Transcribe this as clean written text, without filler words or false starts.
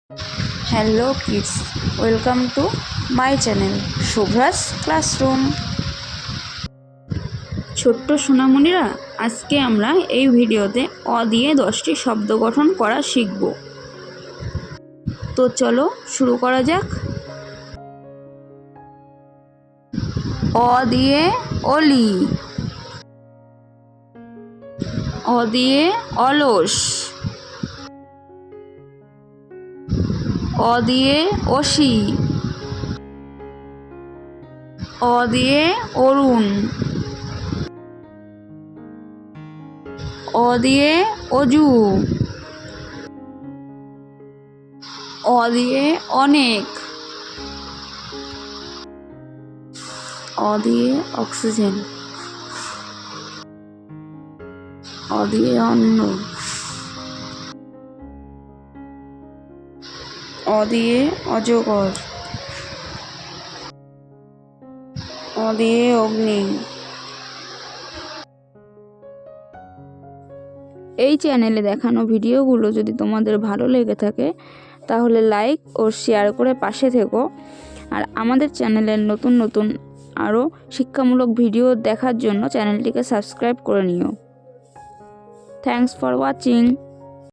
Hello kids, welcome to my channel Shubhra's classroom. ছোট্ট সোনামণিরা, আজকে আমরা এই ভিডিওতে অ দিয়ে 10টি শব্দ গঠন করা শিখব। তো চলো শুরু করা যাক। অ দিয়ে অলি, অ দিয়ে অলস, অ দিয়ে অসি, অ দিয়ে অরুণ, অ দিয়ে অজু, অ দিয়ে অনেক, অ দিয়ে অক্সিজেন, অ দিয়ে অন্ন, অ দিয়ে অজগর, অ দিয়ে অগ্নি। এই চ্যানেলে দেখানো ভিডিওগুলো যদি তোমাদের ভালো লেগে থাকে তাহলে লাইক ও শেয়ার করে পাশে থেকো। আর আমাদের চ্যানেলের নতুন নতুন আরও শিক্ষামূলক ভিডিও দেখার জন্য চ্যানেলটিকে সাবস্ক্রাইব করে নিও। Thanks for watching.